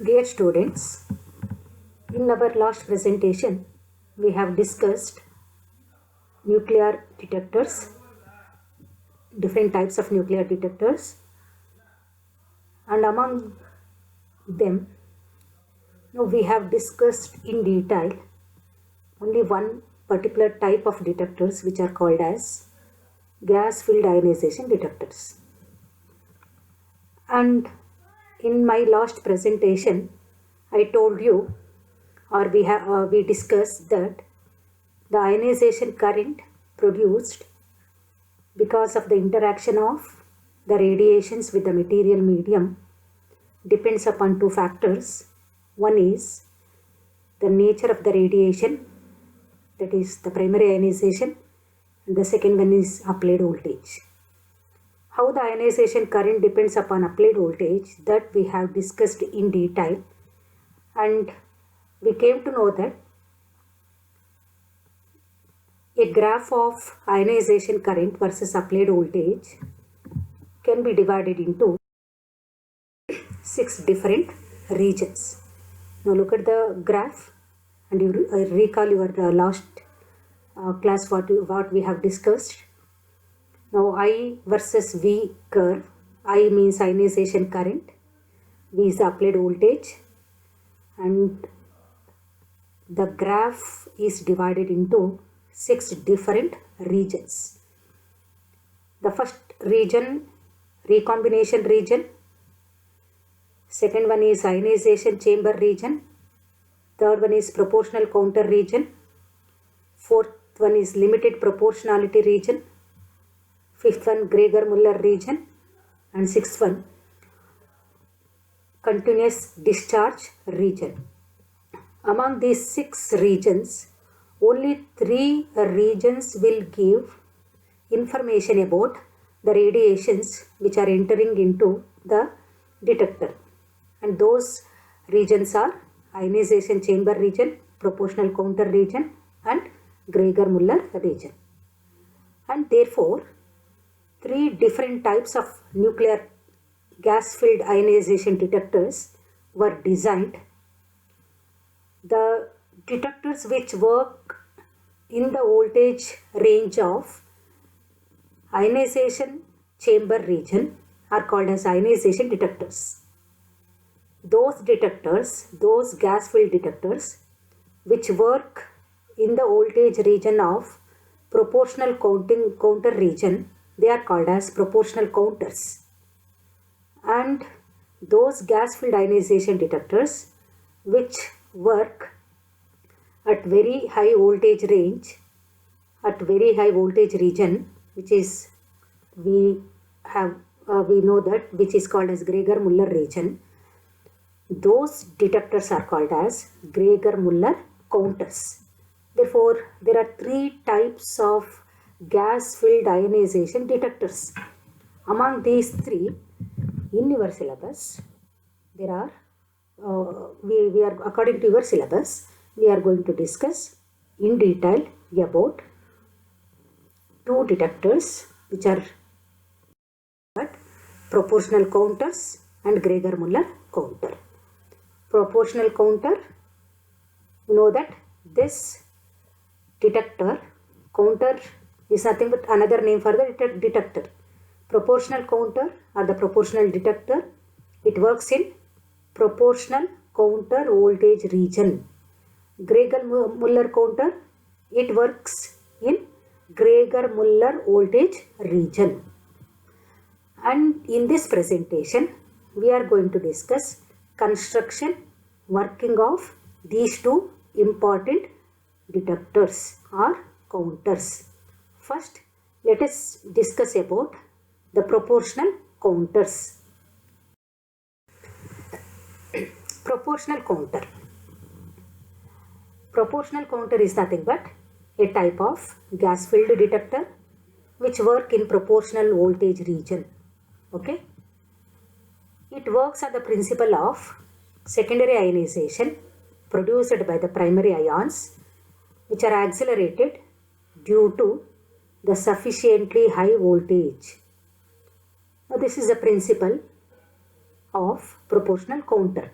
Dear students, in our last presentation, we have discussed nuclear detectors, different types of nuclear detectors, and among them, we have discussed in detail only one particular type of detectors which are called as gas-filled ionization detectors. And in my last presentation, I told you, or we discussed that the ionization current produced because of the interaction of the radiations with the material medium depends upon two factors. One is the nature of the radiation, that is the primary ionization, and the second one is applied voltage. How the ionization current depends upon applied voltage, that we have discussed in detail, and we came to know that a graph of ionization current versus applied voltage can be divided into 6 different regions. Now look at the graph and you recall your last class what we have discussed. Now I versus V curve. I means ionization current, V is applied voltage, and the graph is divided into 6 different regions. The first region, recombination region. Second one is ionization chamber region. Third one is proportional counter region. Fourth one is limited proportionality region. Fifth one Gregor-Muller region. And sixth one continuous discharge region. Among these 6 regions, only 3 regions will give information about the radiations which are entering into the detector. And those regions are ionization chamber region, proportional counter region, and Gregor-Muller region. And therefore, 3 different types of nuclear gas-filled ionization detectors were designed. The detectors which work in the voltage range of ionization chamber region are called as ionization detectors. Those detectors, those gas-filled detectors which work in the voltage region of proportional counter region, they are called as proportional counters. And those gas-filled ionization detectors which work at very high voltage range, at very high voltage region, which is we know that which is called as Gregor-Muller region, those detectors are called as Gregor-Muller counters. Therefore, there are 3 types of gas-filled ionization detectors. Among these 3, in your syllabus, there are, we are according to your syllabus, we are going to discuss in detail about 2 detectors which are proportional counters and Gregor-Muller counter. Proportional counter, you know that this detector, counter is nothing but another name for the detector. Proportional counter or the proportional detector, it works in proportional counter voltage region. Gregor-Muller counter, it works in Gregor-Muller voltage region. And in this presentation, we are going to discuss construction, working of these 2 important detectors or counters. First, let us discuss about the proportional counters. Proportional counter. Proportional counter is nothing but a type of gas-filled detector which work in proportional voltage region. Okay. It works on the principle of secondary ionization produced by the primary ions which are accelerated due to the sufficiently high voltage. Now this is the principle of proportional counter.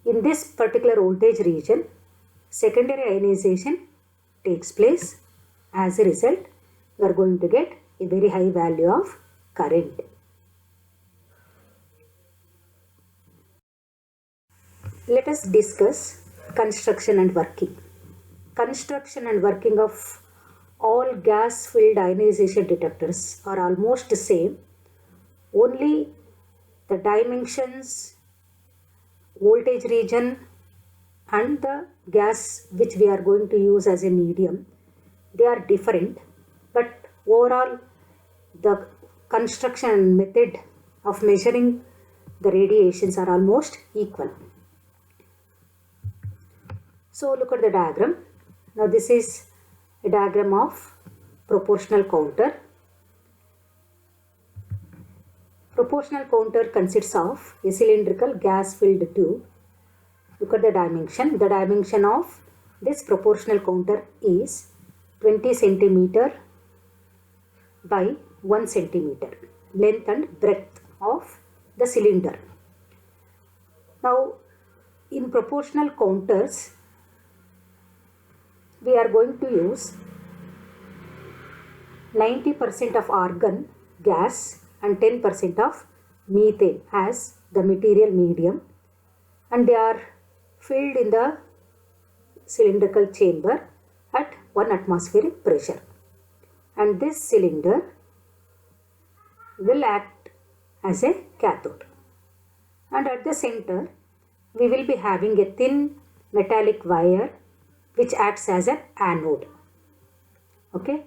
In this particular voltage region, secondary ionization takes place. As a result, you are going to get a very high value of current. Let us discuss construction and working. Construction and working of all gas-filled ionization detectors are almost the same. Only the dimensions, voltage region and the gas which we are going to use as a medium, they are different, but overall the construction method of measuring the radiations are almost equal. So look at the diagram. Now this is a diagram of proportional counter. Proportional counter consists of a cylindrical gas-filled tube. Look at the dimension. The dimension of this proportional counter is 20 centimeter by 1 centimeter. Length and breadth of the cylinder. Now, in proportional counters, we are going to use 90% of argon gas and 10% of methane as the material medium, and they are filled in the cylindrical chamber at 1 atmospheric pressure, and this cylinder will act as a cathode, and at the center we will be having a thin metallic wire which acts as an anode. Okay,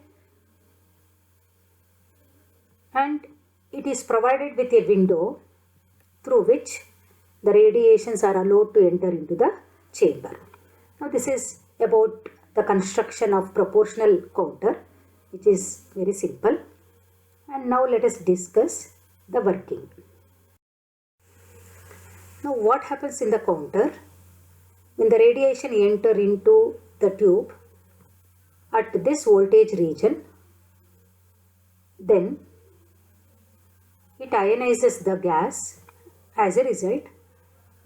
and it is provided with a window through which the radiations are allowed to enter into the chamber. Now this is about the construction of proportional counter, which is very simple. And now let us discuss the working. Now what happens in the counter? When the radiation enter into the tube at this voltage region, then it ionizes the gas. As a result,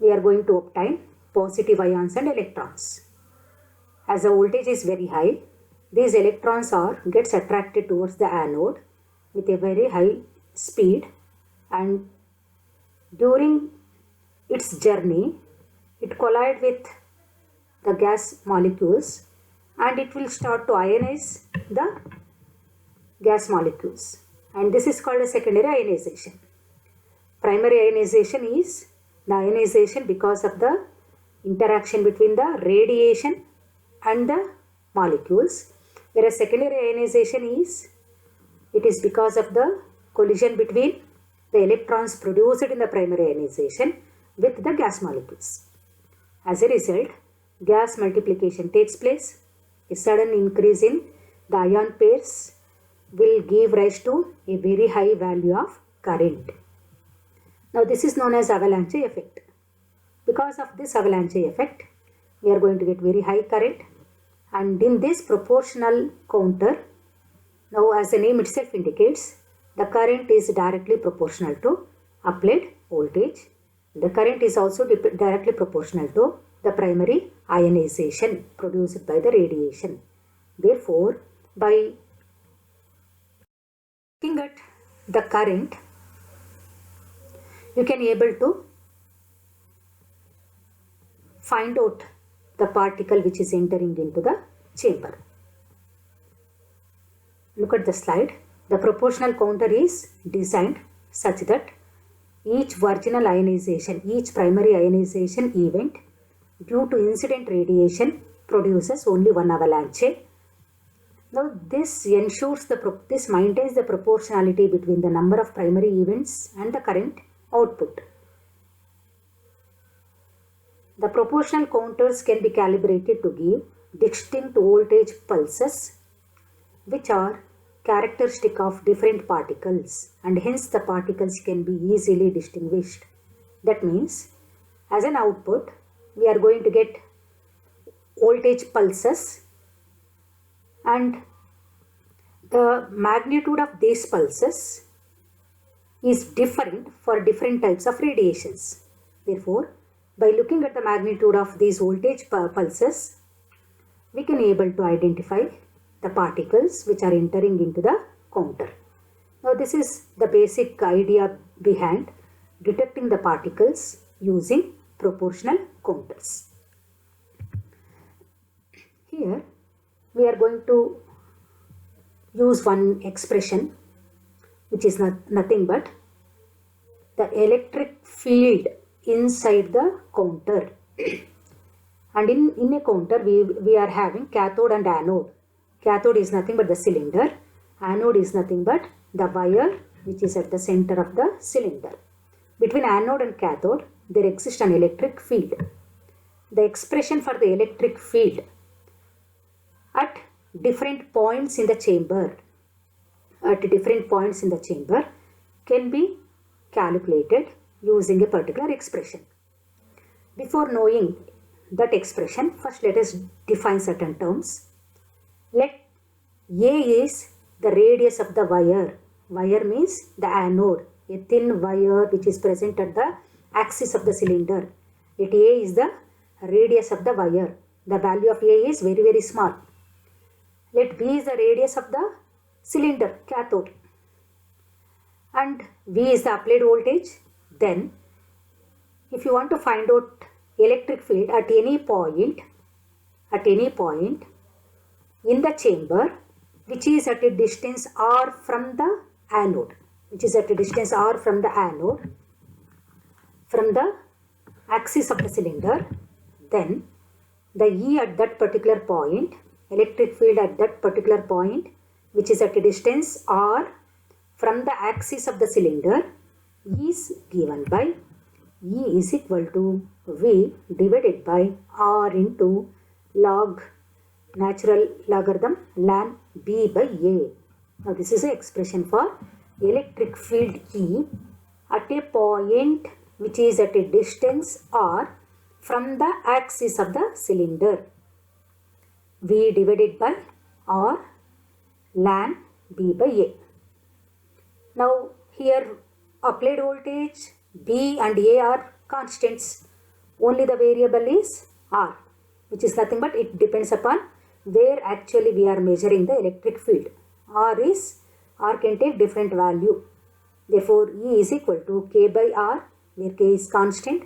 we are going to obtain positive ions and electrons. As the voltage is very high, these electrons gets attracted towards the anode with a very high speed, and during its journey, it collides with the gas molecules and it will start to ionize the gas molecules, and this is called a secondary ionization. Primary ionization is the ionization because of the interaction between the radiation and the molecules, whereas secondary ionization is because of the collision between the electrons produced in the primary ionization with the gas molecules. As a result, gas multiplication takes place. A sudden increase in the ion pairs will give rise to a very high value of current. Now this is known as avalanche effect. Because of this avalanche effect, we are going to get very high current, and in this proportional counter, now as the name itself indicates, the current is directly proportional to applied voltage. The current is also directly proportional to the primary ionization produced by the radiation. Therefore, by looking at the current, you can able to find out the particle which is entering into the chamber. Look at the slide. The proportional counter is designed such that each virginal ionization, each primary ionization event due to incident radiation produces only one avalanche. Now this ensures this maintains the proportionality between the number of primary events and the current output. The proportional counters can be calibrated to give distinct voltage pulses which are characteristic of different particles, and hence the particles can be easily distinguished. That means as an output we are going to get voltage pulses, and the magnitude of these pulses is different for different types of radiations. Therefore, By looking at the magnitude of these voltage pulses, we can able to identify the particles which are entering into the counter. Now this is the basic idea behind detecting the particles using proportional counters. Here we are going to use one expression which is nothing but the electric field inside the counter. And in a counter we are having cathode and anode. Cathode is nothing but the cylinder. Anode is nothing but the wire which is at the center of the cylinder. Between anode and cathode there exists an electric field. The expression for the electric field at different points in the chamber can be calculated using a particular expression. Before knowing that expression, first let us define certain terms. Let A is the radius of the wire. Wire means the anode, a thin wire which is present at the axis of the cylinder. Let A is the radius of the wire. The value of A is very, very small. Let B is the radius of the cylinder, cathode. And V is the applied voltage. Then, if you want to find out electric field at any point in the chamber which is at a distance r from the anode, from the axis of the cylinder, then the E at that particular point, electric field at that particular point which is at a distance r from the axis of the cylinder is given by E is equal to V divided by R into log natural logarithm ln B by A. Now this is the expression for electric field E at a point which is at a distance R from the axis of the cylinder. V divided by R ln B by A. Now here applied voltage B and A are constants. Only the variable is R, which is nothing but it depends upon where actually we are measuring the electric field. R can take different value. Therefore, E is equal to K by R, where K is constant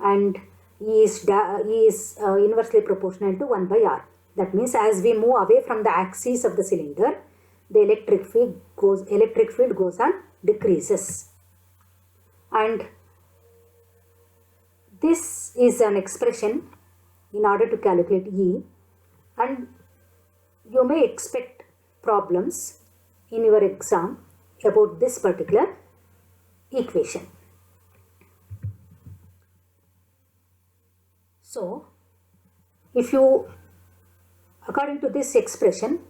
and E is inversely proportional to 1 by R. That means as we move away from the axis of the cylinder, the electric field goes on decreases. And this is an expression in order to calculate E, and you may expect problems in your exam about this particular equation. So, according to this expression,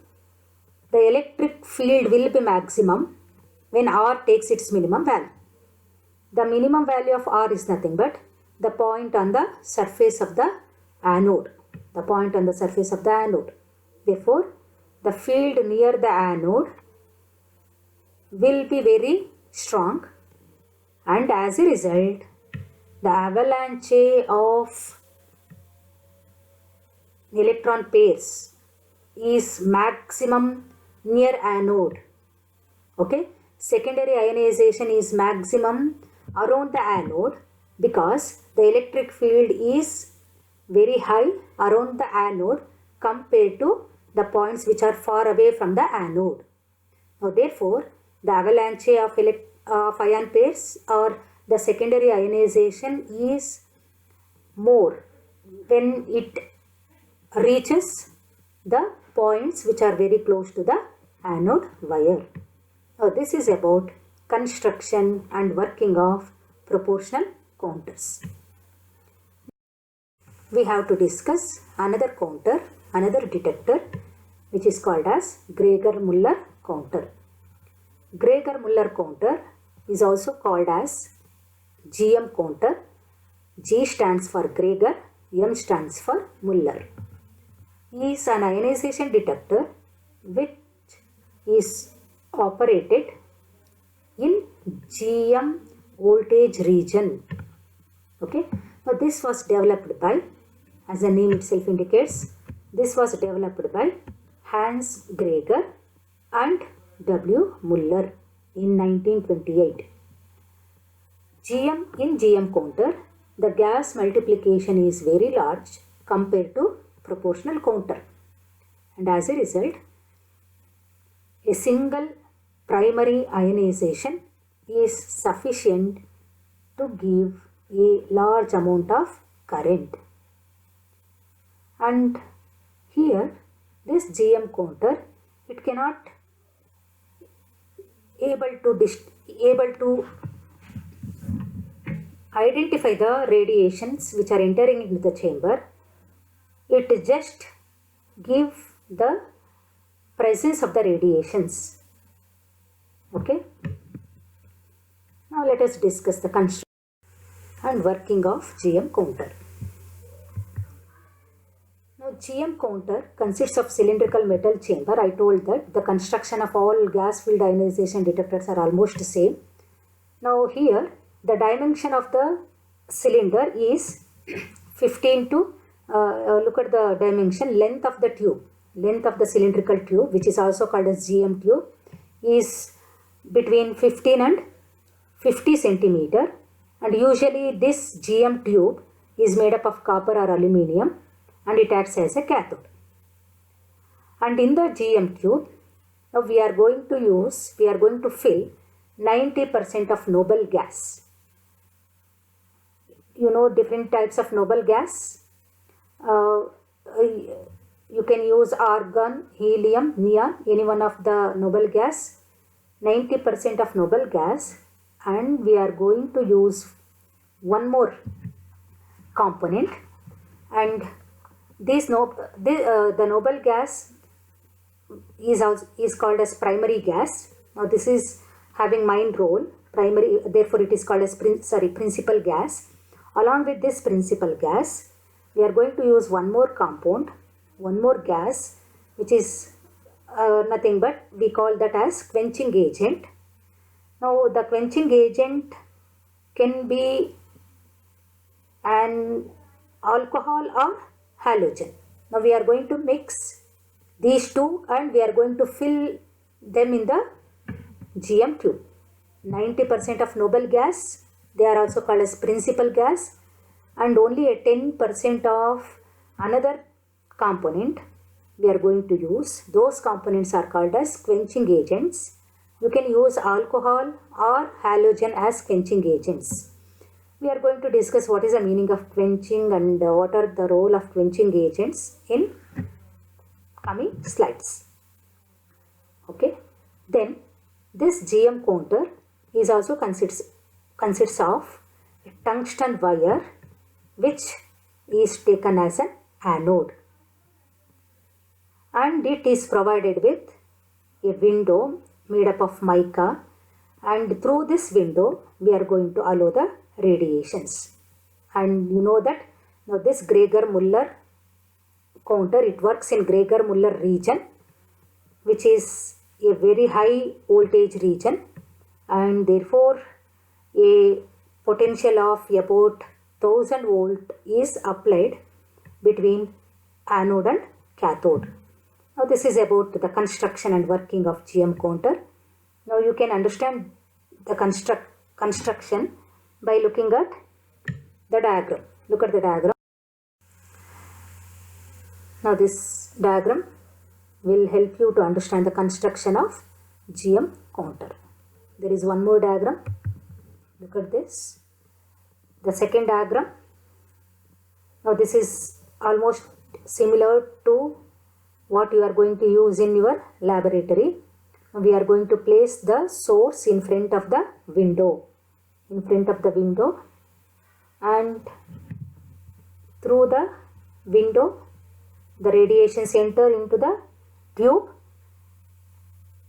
the electric field will be maximum when R takes its minimum value. The minimum value of R is nothing but the point on the surface of the anode. Therefore, the field near the anode will be very strong, and as a result, the avalanche of electron pairs is maximum near anode. Okay, secondary ionization is maximum around the anode because the electric field is very high around the anode compared to the points which are far away from the anode. Now, therefore, the avalanche of ion pairs or the secondary ionization is more when it reaches the points which are very close to the anode wire. Now, this is about construction and working of proportional counters. We have to discuss another counter, another detector, which is called as Gregor-Muller counter. Gregor-Muller counter is also called as GM counter. G stands for Gregor, M stands for Muller. He is an ionization detector which is operated in GM voltage region. Okay, Now this was developed by, as the name itself indicates, this was developed by Hans Geiger and W. Muller in 1928. In GM counter, the gas multiplication is very large compared to proportional counter, and as a result, a single primary ionization is sufficient to give a large amount of current. And here this GM counter, it cannot able to identify the radiations which are entering into the chamber. It just give the presence of the radiations. Okay. Now let us discuss the construction and working of GM counter. Now GM counter consists of cylindrical metal chamber. I told that the construction of all gas filled ionization detectors are almost same. Now here the dimension of the cylinder is 15 to look at the dimension. Length of the tube, length of the cylindrical tube, which is also called as GM tube, is between 15 and 50 centimeter, and usually this GM tube is made up of copper or aluminium, and it acts as a cathode. And in the GM tube, now we are going to fill 90% of noble gas. You know different types of noble gas. You can use argon, helium, neon, any one of the noble gas. 90% of noble gas, and we are going to use one more component, and the noble gas is called as primary gas. Now this is having main role primary, therefore it is called as principal gas. Along with this principal gas, we are going to use one more compound, one more gas, which is nothing but we call that as quenching agent. Now the quenching agent can be an alcohol or halogen. Now we are going to mix these two and we are going to fill them in the GM tube. 90% of noble gas, they are also called as principal gas, and only a 10% of another component we are going to use. Those components are called as quenching agents. You can use alcohol or halogen as quenching agents. We are going to discuss what is the meaning of quenching and what are the role of quenching agents in coming slides. Okay. Then this GM counter is also consists of a tungsten wire which is taken as an anode, and it is provided with a window made up of mica, and through this window we are going to allow the radiations. And you know that now this Geiger-Muller counter, it works in Geiger-Muller region, which is a very high voltage region, and therefore a potential of about 1000 volt is applied between anode and cathode. Now this is about the construction and working of GM counter. Now you can understand the construction by looking at the diagram. Look at the diagram. Now this diagram will help you to understand the construction of GM counter. There is one more diagram. Look at this. The second diagram. Now this is almost similar to what you are going to use in your laboratory. We are going to place the source in front of the window. And through the window the radiations enter into the tube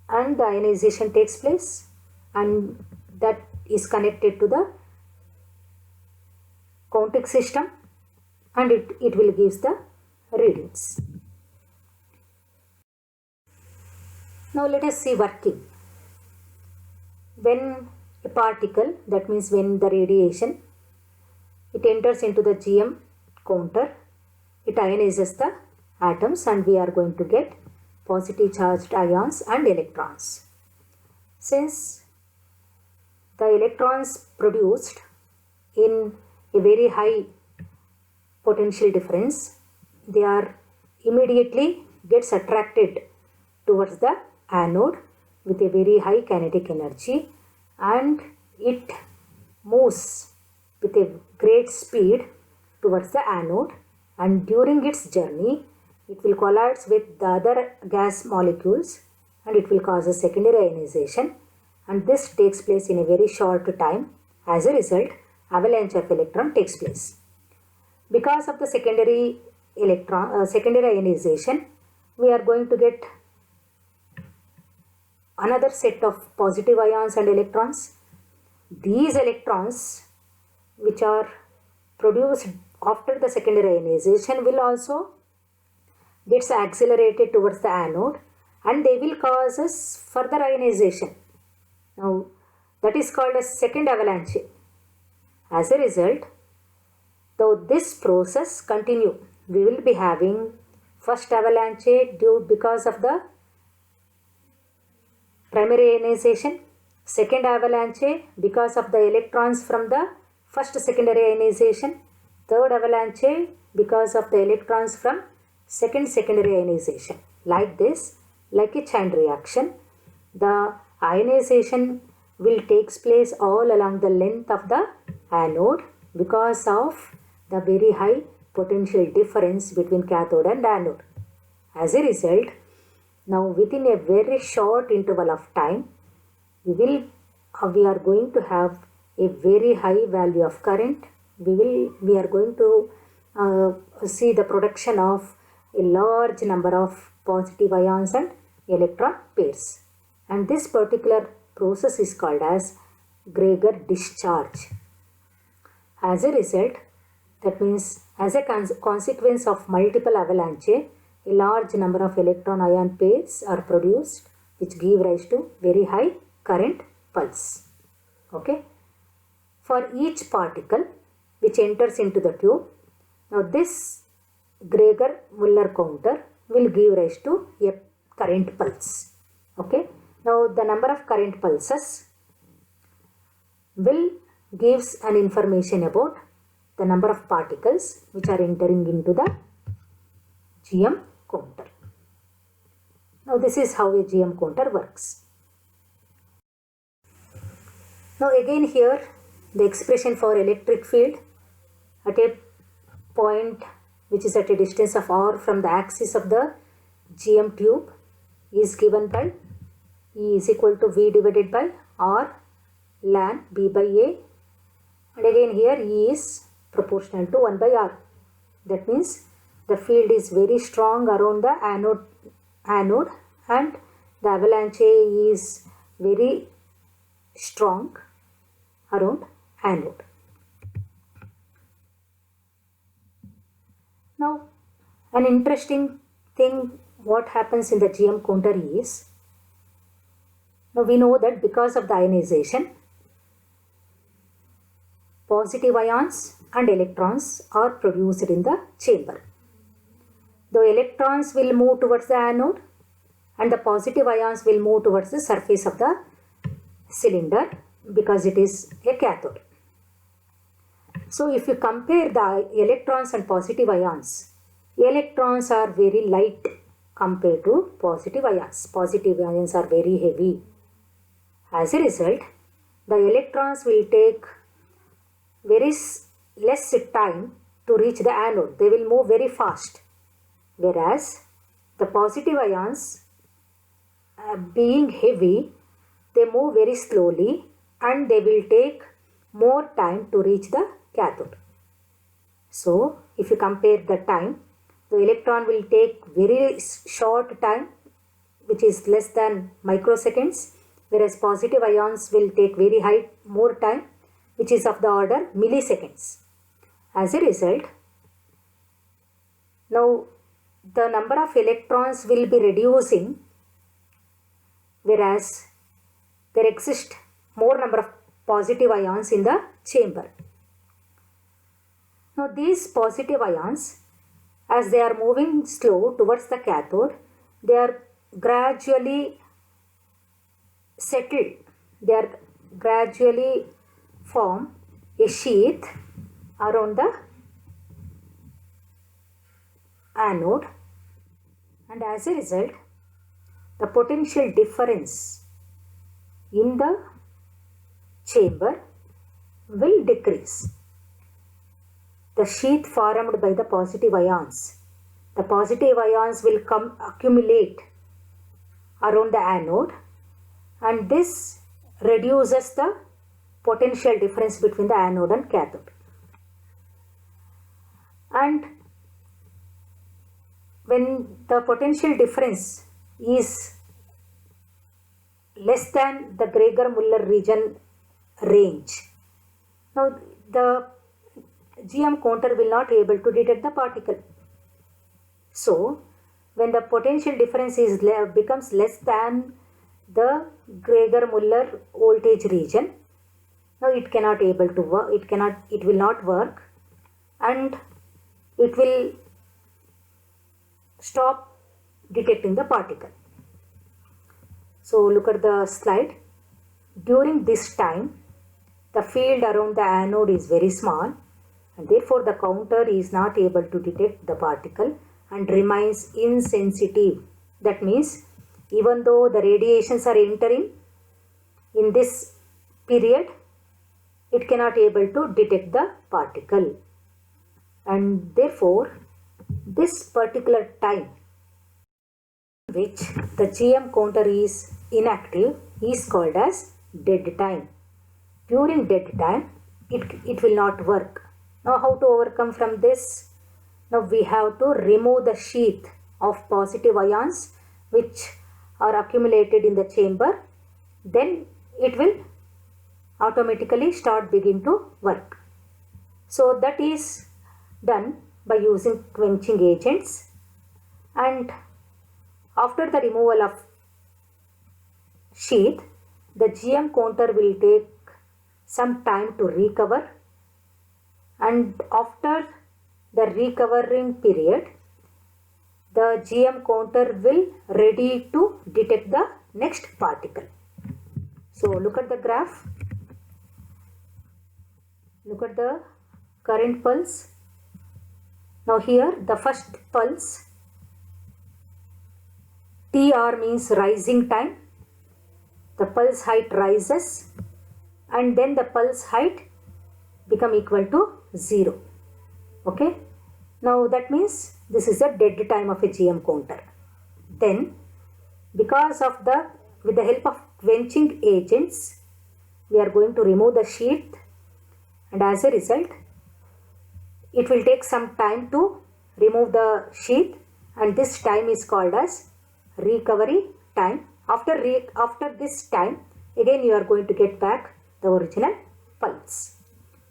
and the ionization takes place, and that is connected to the counting system, and it will give the readings. Now let us see working. When a particle, that means when the radiation it enters into the GM counter, it ionizes the atoms, and we are going to get positive charged ions and electrons. Since the electrons produced in a very high potential difference, they are immediately gets attracted towards the anode with a very high kinetic energy, and it moves with a great speed towards the anode, and during its journey it will collide with the other gas molecules and it will cause a secondary ionization, and this takes place in a very short time. As a result, avalanche of electron takes place. Because of the secondary ionization, we are going to get another set of positive ions and electrons. These electrons, which are produced after the secondary ionization, will also get accelerated towards the anode, and they will cause us further ionization. Now, that is called a second avalanche. As a result, though this process continue, we will be having first avalanche due because of the primary ionization, second avalanche because of the electrons from the first secondary ionization, third avalanche because of the electrons from second secondary ionization. Like this, like a chain reaction, the ionization will take place all along the length of the anode because of the very high potential difference between cathode and anode. As a result, now within a very short interval of time, we are going to have a very high value of current. We are going to see the production of a large number of positive ions and electron pairs, and this particular process is called as Gregor discharge. As a result, that means as a consequence of multiple avalanche, a large number of electron ion pairs are produced which give rise to very high current pulse. Okay. For each particle which enters into the tube, now this Gregor-Muller counter will give rise to a current pulse. Okay. Now the number of current pulses will gives an information about the number of particles which are entering into the GM counter. Now this is how a GM counter works. Now again here the expression for electric field at a point which is at a distance of r from the axis of the GM tube is given by E is equal to V divided by R ln B by A, and again here E is proportional to 1 by R. That means the field is very strong around the anode and the avalanche is very strong around anode. Now an interesting thing what happens in the GM counter is, now we know that because of the ionization, positive ions and electrons are produced in the chamber. The electrons will move towards the anode and the positive ions will move towards the surface of the cylinder because it is a cathode. So if you compare the electrons and positive ions, electrons are very light compared to positive ions. Positive ions are very heavy. As a result, the electrons will take very less time to reach the anode. They will move very fast. Whereas the positive ions, being heavy, they move very slowly and they will take more time to reach the cathode. So if you compare the time, the electron will take very short time, which is less than microseconds, whereas positive ions will take very high more time, which is of the order milliseconds. As a result, now the number of electrons will be reducing, whereas there exist more number of positive ions in the chamber. Now these positive ions, as they are moving slow towards the cathode, they are gradually settled. They are gradually form a sheath around the anode, and as a result the potential difference in the chamber will decrease. The sheath formed by the positive ions, the positive ions will accumulate around the anode, and this reduces the potential difference between the anode and cathode. And when the potential difference is less than the Gregor-Muller region range, now the GM counter will not be able to detect the particle. So when the potential difference is becomes less than the Gregor-Muller voltage region, now it cannot able to work, it will not work, and it will stop detecting the particle. So look at the slide. During this time the field around the anode is very small, and therefore the counter is not able to detect the particle and remains insensitive. That means even though the radiations are entering in this period, it cannot able to detect the particle, and therefore this particular time which the GM counter is inactive is called as dead time. During dead time it will not work. Now how to overcome from this? Now we have to remove the sheath of positive ions which are accumulated in the chamber, then it will automatically begin to work. So that is done by using quenching agents, and after the removal of sheath the GM counter will take some time to recover, and after the recovering period the GM counter will ready to detect the next particle. So look at the graph. Look at the current pulse. Now here the first pulse, TR means rising time. The pulse height rises and then the pulse height become equal to 0. Okay. Now that means this is the dead time of a GM counter. Then because of with the help of quenching agents we are going to remove the sheath, and as a result it will take some time to remove the sheath, and this time is called as recovery time. After this time again you are going to get back the original pulse.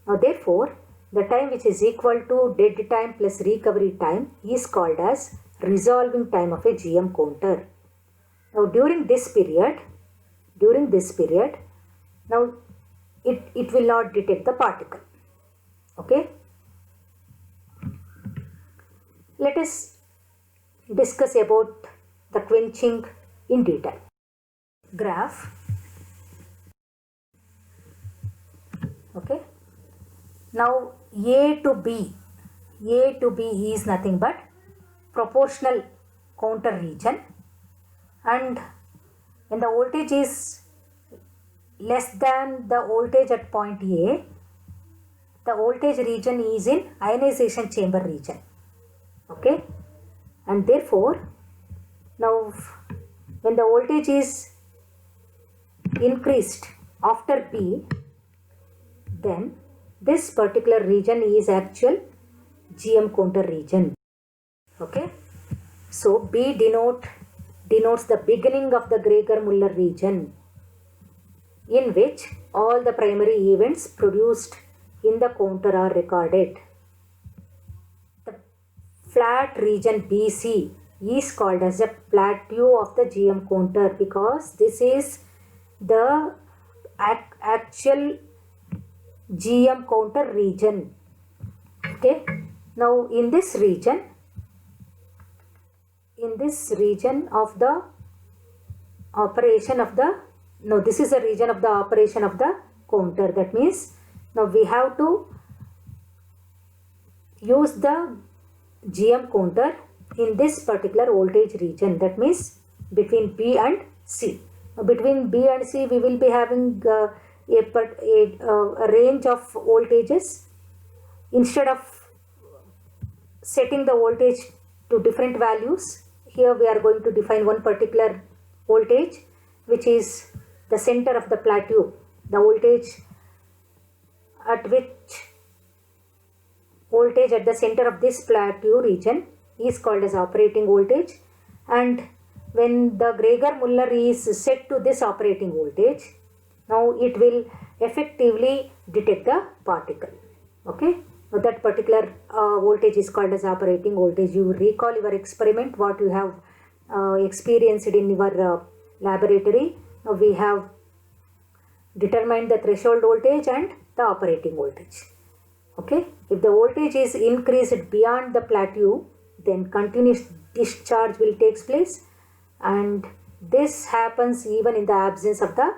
Now therefore the time which is equal to dead time plus recovery time is called as resolving time of a GM counter. Now during this period now it will not detect the particle. Okay. Let us discuss about the quenching in detail. Graph. Okay. Now A to B is nothing but proportional counter region, and when the voltage is less than the voltage at point A, the voltage region is in ionization chamber region. Okay, and therefore now when the voltage is increased after B, then this particular region is actual GM counter region. Okay, so B denotes the beginning of the Gregor-Muller region, in which all the primary events produced in the counter are recorded. The flat region BC is called as a plateau of the GM counter because this is the actual GM counter region Okay, now in this region of the operation of the, no, this is the region of the operation of the counter. That means now we have to use the GM counter in this particular voltage region, that means between B and C. Now, between B and C we will be having a range of voltages. Instead of setting the voltage to different values, here we are going to define one particular voltage, which is the center of the plateau. The voltage at the center of this plateau region is called as operating voltage, and when the Gregor-Muller is set to this operating voltage, now it will effectively detect the particle. Okay, now that particular voltage is called as operating voltage. You recall your experiment, what you have experienced in your laboratory. Now we have determined the threshold voltage and the operating voltage. Okay, if the voltage is increased beyond the plateau, then continuous discharge will take place, and this happens even in the absence of the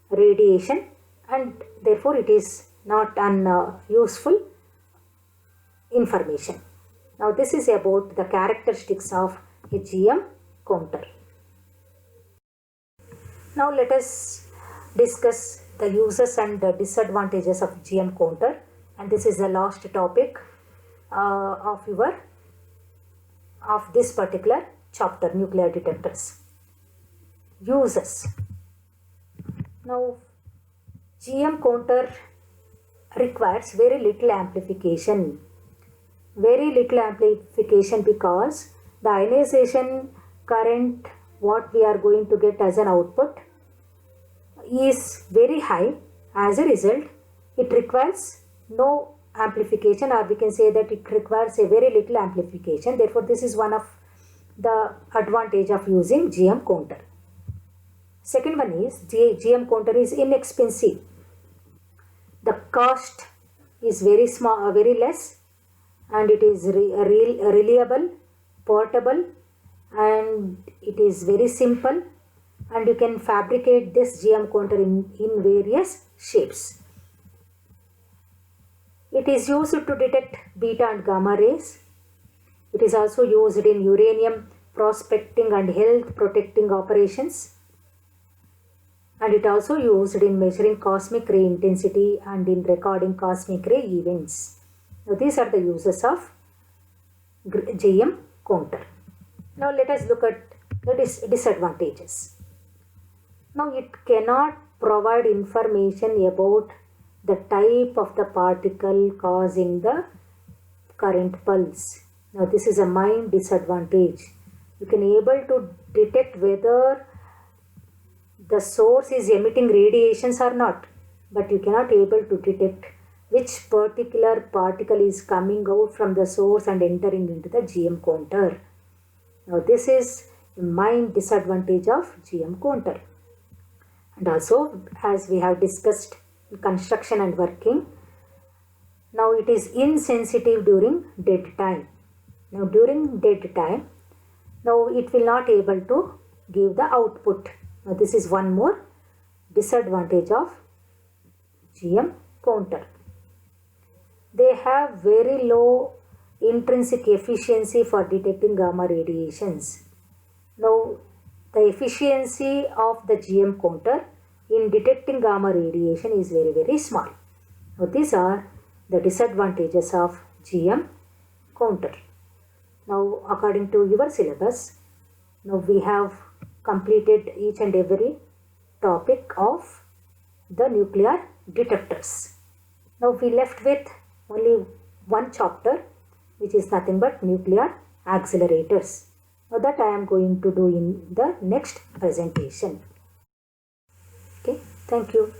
radiation, and therefore it is not useful information. Now this is about the characteristics of a GM counter. Now let us discuss the uses and the disadvantages of GM counter, and this is the last topic of this particular chapter, nuclear detectors. Uses. Now GM counter requires very little amplification because the ionization current what we are going to get as an output is very high. As a result, it requires no amplification, or we can say that it requires a very little amplification. Therefore, this is one of the advantage of using GM counter. Second one is GM counter is inexpensive. The cost is very small, very less, and it is reliable, portable, and it is very simple, and you can fabricate this GM counter in various shapes. It is used to detect beta and gamma rays. It is also used in uranium prospecting and health protecting operations, and it also used in measuring cosmic ray intensity and in recording cosmic ray events. Now these are the uses of GM counter. Now let us look at the disadvantages. Now it cannot provide information about the type of the particle causing the current pulse. Now this is a main disadvantage. You can able to detect whether the source is emitting radiations or not, but you cannot able to detect which particular particle is coming out from the source and entering into the GM counter. Now this is the main disadvantage of GM counter. And also, as we have discussed in construction and working, now it is insensitive during dead time. Now during dead time, now it will not able to give the output. Now this is one more disadvantage of GM counter. They have very low intrinsic efficiency for detecting gamma radiations. Now the efficiency of the GM counter in detecting gamma radiation is very, very small. Now these are the disadvantages of GM counter. Now according to your syllabus, now we have completed each and every topic of the nuclear detectors. Now we left with only one chapter, which is nothing but nuclear accelerators. Now that I am going to do in the next presentation. Okay, thank you.